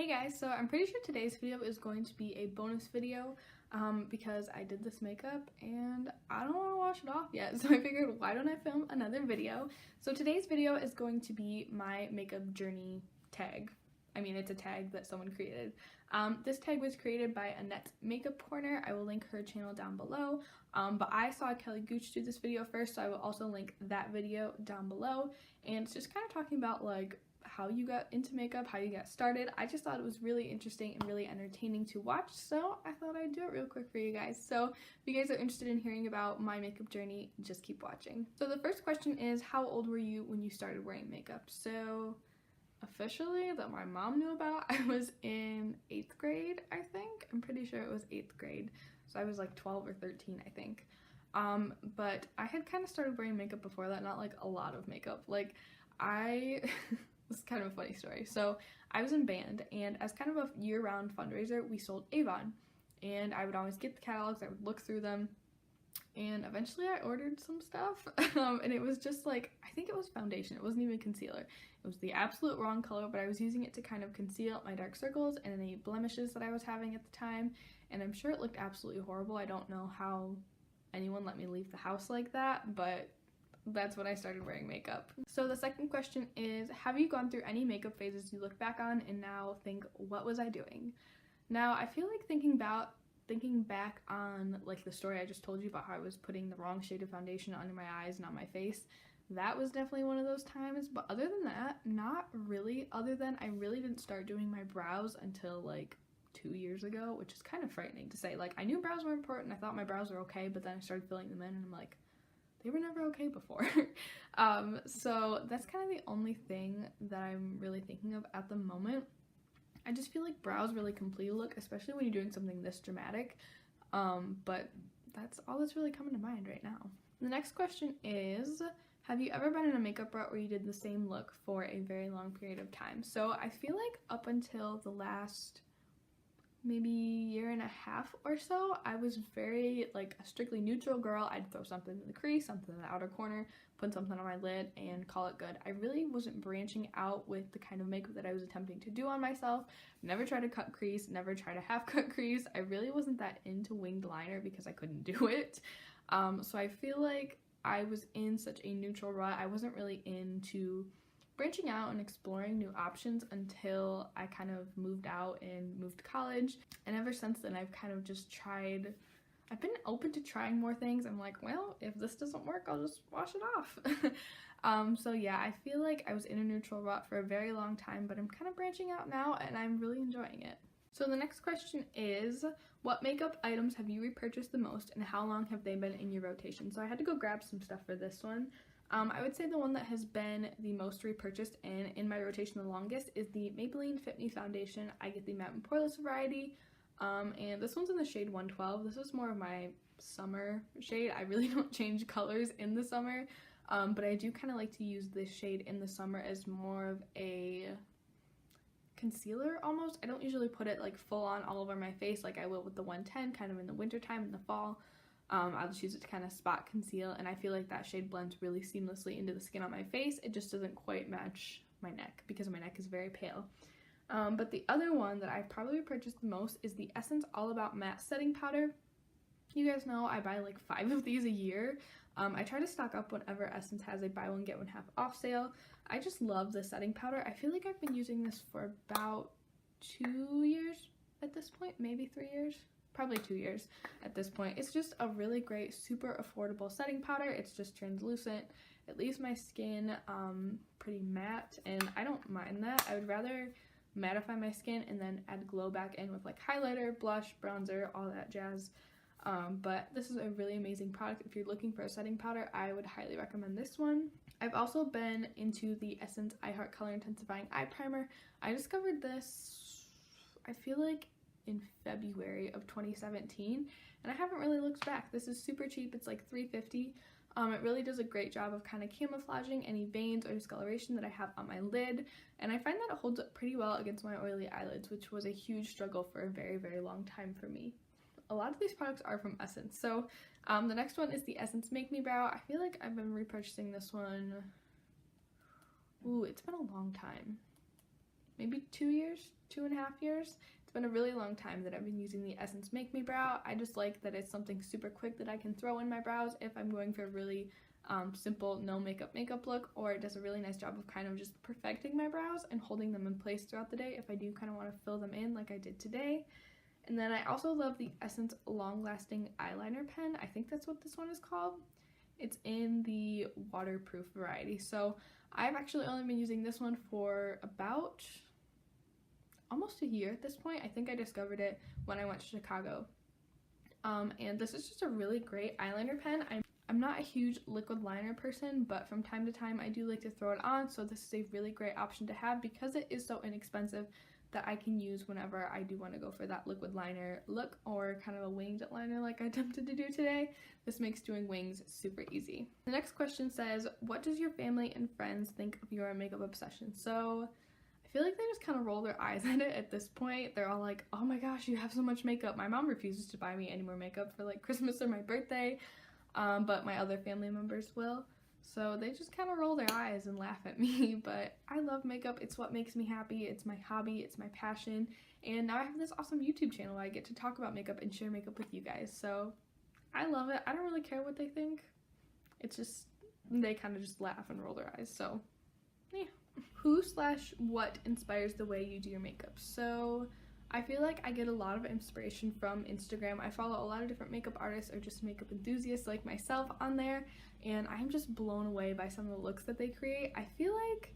Hey guys, so I'm pretty sure today's video is going to be a bonus video because I did this makeup and I don't want to wash it off yet, so I figured why don't I film another video. So today's video is going to be my makeup journey tag. I mean, it's a tag that someone created. This tag was created by Annette's Makeup Corner. I will link her channel down below, but I saw Kelly Gooch do this video first, so I will also link that video down below. And it's just kind of talking about like how you got into makeup, how you got started. I just thought it was really interesting and really entertaining to watch, so I thought I'd do it real quick for you guys. So if you guys are interested in hearing about my makeup journey, just keep watching. So the first question is, how old were you when you started wearing makeup? So officially, that my mom knew about, I was in 8th grade, I think. I'm pretty sure it was 8th grade. So I was like 12 or 13, I think. But I had kind of started wearing makeup before that, not like a lot of makeup. Like this is kind of a funny story. So I was in band, and as kind of a year-round fundraiser, we sold Avon. And I would always get the catalogs, I would look through them, and eventually I ordered some stuff. And it was just like, I think it was foundation, it wasn't even concealer. It was the absolute wrong color, but I was using it to kind of conceal my dark circles and any blemishes that I was having at the time. And I'm sure it looked absolutely horrible. I don't know how anyone let me leave the house like that, but that's when I started wearing makeup. So the second question is, have you gone through any makeup phases you look back on and now think, what was I doing? Now, I feel like thinking back on like the story I just told you about how I was putting the wrong shade of foundation under my eyes and on my face, that was definitely one of those times. But other than that, not really, other than I really didn't start doing my brows until like 2 years ago, which is kind of frightening to say. Like, I knew brows were important, I thought my brows were okay, but then I started filling them in and I'm like, they were never okay before. So that's kind of the only thing that I'm really thinking of at the moment. I just feel like brows really complete a look, especially when you're doing something this dramatic. But that's all that's really coming to mind right now. The next question is, have you ever been in a makeup route where you did the same look for a very long period of time? So I feel like up until the last maybe year and a half or so, I was very like a strictly neutral girl. I'd throw something in the crease, something in the outer corner, put something on my lid, and call it good. I really wasn't branching out with the kind of makeup that I was attempting to do on myself. Never tried to cut crease, never tried to half cut crease. I really wasn't that into winged liner because I couldn't do it. So I feel like I was in such a neutral rut. I wasn't really into branching out and exploring new options until I kind of moved out and moved to college. And ever since then, I've kind of just I've been open to trying more things. I'm like, well, if this doesn't work, I'll just wash it off. So yeah, I feel like I was in a neutral rut for a very long time, but I'm kind of branching out now and I'm really enjoying it. So the next question is, what makeup items have you repurchased the most and how long have they been in your rotation? So I had to go grab some stuff for this one. I would say the one that has been the most repurchased and in my rotation the longest is the Maybelline Fit Me foundation. I get the matte and poreless variety, and this one's in the shade 112. This is more of my summer shade. I really don't change colors in the summer, but I do kind of like to use this shade in the summer as more of a concealer almost. I don't usually put it like full on all over my face like I will with the 110 kind of in the winter time, in the fall. I'll just use it to kind of spot conceal, and I feel like that shade blends really seamlessly into the skin on my face. It just doesn't quite match my neck because my neck is very pale. But the other one that I've probably purchased the most is the Essence All About Matte Setting Powder. You guys know I buy like 5 of these a year. I try to stock up whenever Essence has a buy one get one half off sale. I just love the setting powder. I feel like I've been using this for about 2 years at this point, maybe 3 years. Probably 2 years at this point. It's just a really great, super affordable setting powder. It's just translucent. It leaves my skin pretty matte, and I don't mind that. I would rather mattify my skin and then add glow back in with like highlighter, blush, bronzer, all that jazz. But this is a really amazing product. If you're looking for a setting powder, I would highly recommend this one. I've also been into the Essence I Heart Color Intensifying Eye Primer. I discovered this, I feel like, in February of 2017, and I haven't really looked back. This is super cheap. It's like $3.50. It really does a great job of kind of camouflaging any veins or discoloration that I have on my lid, and I find that it holds up pretty well against my oily eyelids, which was a huge struggle for a very, very long time for me. A lot of these products are from Essence. So the next one is the Essence Make Me Brow. I feel like I've been repurchasing this one. Ooh, it's been a long time. maybe 2.5 years. It's been a really long time that I've been using the Essence Make Me Brow. I just like that it's something super quick that I can throw in my brows if I'm going for a really simple no makeup look, or it does a really nice job of kind of just perfecting my brows and holding them in place throughout the day if I do kind of want to fill them in like I did today. And then I also love the Essence Long Lasting Eyeliner Pen. I think that's what this one is called. It's in the waterproof variety. So I've actually only been using this one for about almost a year at this point. I think I discovered it when I went to Chicago. And this is just a really great eyeliner pen. I'm not a huge liquid liner person, but from time to time I do like to throw it on, so this is a really great option to have because it is so inexpensive that I can use whenever I do want to go for that liquid liner look or kind of a winged liner like I attempted to do today. This makes doing wings super easy. The next question says, what does your family and friends think of your makeup obsession? So I feel like they just kind of roll their eyes at it at this point. They're all like, oh my gosh, you have so much makeup. My mom refuses to buy me any more makeup for like Christmas or my birthday. But my other family members will. So they just kind of roll their eyes and laugh at me, but I love makeup. It's what makes me happy. It's my hobby. It's my passion. And now I have this awesome YouTube channel where I get to talk about makeup and share makeup with you guys. So I love it. I don't really care what they think. It's just, they kind of just laugh and roll their eyes. So yeah. Who/what inspires the way you do your makeup? So I feel like I get a lot of inspiration from Instagram. I follow a lot of different makeup artists or just makeup enthusiasts like myself on there, and I'm just blown away by some of the looks that they create. I feel like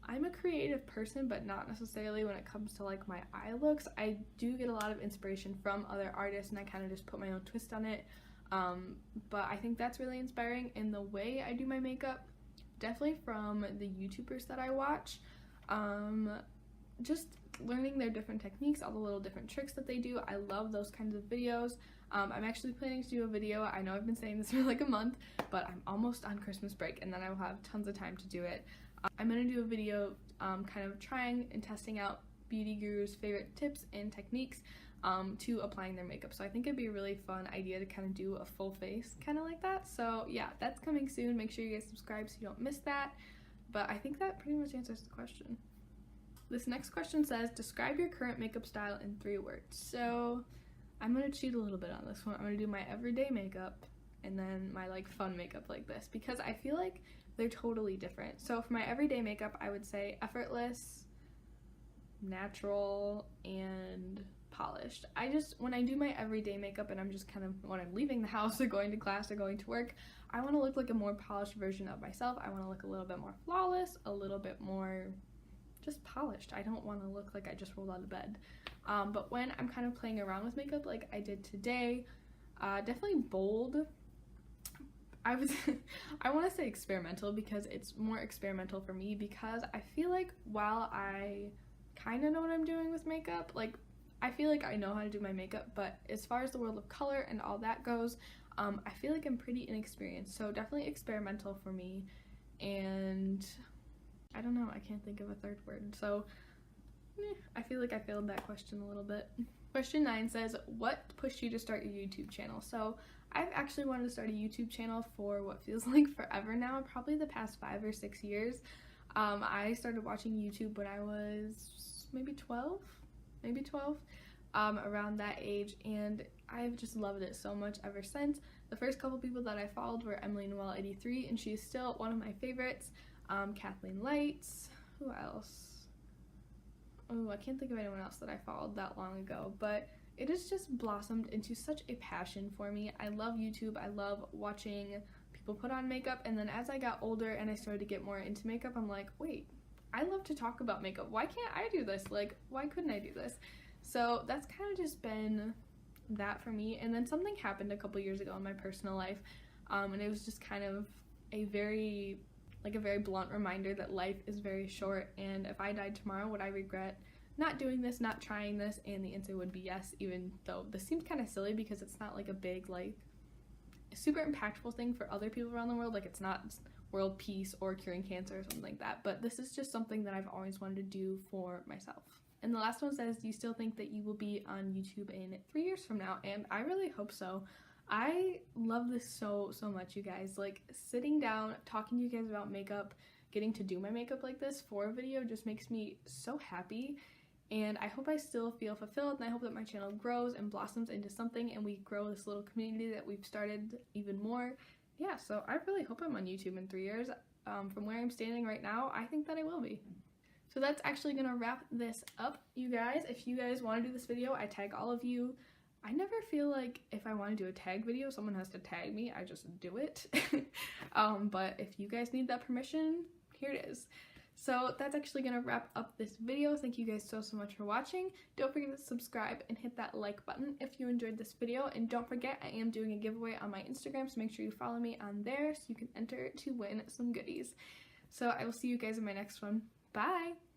I'm a creative person, but not necessarily when it comes to like my eye looks. I do get a lot of inspiration from other artists, and I kind of just put my own twist on it. But I think that's really inspiring in the way I do my makeup, definitely from the YouTubers that I watch. Just learning their different techniques, all the little different tricks that they do. I love those kinds of videos. I'm actually planning to do a video. I know I've been saying this for like a month, but I'm almost on Christmas break and then I will have tons of time to do it. I'm going to do a video kind of trying and testing out beauty gurus' favorite tips and techniques to applying their makeup. So I think it'd be a really fun idea to kind of do a full face kind of like that. So yeah, that's coming soon. Make sure you guys subscribe so you don't miss that. But I think that pretty much answers the question. This next question says, describe your current makeup style in 3 words. So I'm going to cheat a little bit on this one. I'm going to do my everyday makeup and then my like fun makeup like this, because I feel like they're totally different. So for my everyday makeup, I would say effortless, natural, and polished. When I do my everyday makeup and I'm just kind of, when I'm leaving the house or going to class or going to work, I want to look like a more polished version of myself. I want to look a little bit more flawless, a little bit more just polished. I don't want to look like I just rolled out of bed. But when I'm kind of playing around with makeup like I did today, definitely bold. I want to say experimental because it's more experimental for me, because I feel like while I kind of know what I'm doing with makeup, like I feel like I know how to do my makeup, but as far as the world of color and all that goes, I feel like I'm pretty inexperienced. So definitely experimental for me, and I don't know, I can't think of a third word, so I feel like I failed that question a little bit. Question 9 says, what pushed you to start your YouTube channel? So I've actually wanted to start a YouTube channel for what feels like forever now, probably the past 5 or 6 years. I started watching YouTube when I was maybe 12, around that age, and I've just loved it so much ever since. The first couple people that I followed were Emily Noel 83, and she's still one of my favorites. Kathleen Lights, who else? Oh, I can't think of anyone else that I followed that long ago, but it has just blossomed into such a passion for me. I love YouTube. I love watching people put on makeup, and then as I got older and I started to get more into makeup, I'm like, wait, I love to talk about makeup. Why can't I do this? Like, why couldn't I do this? So that's kind of just been that for me. And then something happened a couple years ago in my personal life, and it was just kind of a very blunt reminder that life is very short, and if I died tomorrow, would I regret not doing this, not trying this? And the answer would be yes, even though this seems kind of silly because it's not like a big, like, super impactful thing for other people around the world. Like, it's not world peace or curing cancer or something like that, but this is just something that I've always wanted to do for myself. And the last one says, do you still think that you will be on YouTube in 3 years from now? And I really hope so. I love this so much, you guys. Like, sitting down, talking to you guys about makeup, getting to do my makeup like this for a video just makes me so happy. And I hope I still feel fulfilled, and I hope that my channel grows and blossoms into something and we grow this little community that we've started even more. Yeah, so I really hope I'm on YouTube in 3 years. From where I'm standing right now, I think that I will be. So that's actually gonna wrap this up, you guys. If you guys want to do this video, I tag all of you. I never feel like if I want to do a tag video, someone has to tag me. I just do it. But if you guys need that permission, here it is. So that's actually gonna wrap up this video. Thank you guys so much for watching. Don't forget to subscribe and hit that like button if you enjoyed this video. And don't forget, I am doing a giveaway on my Instagram, so make sure you follow me on there so you can enter to win some goodies. So I will see you guys in my next one. Bye!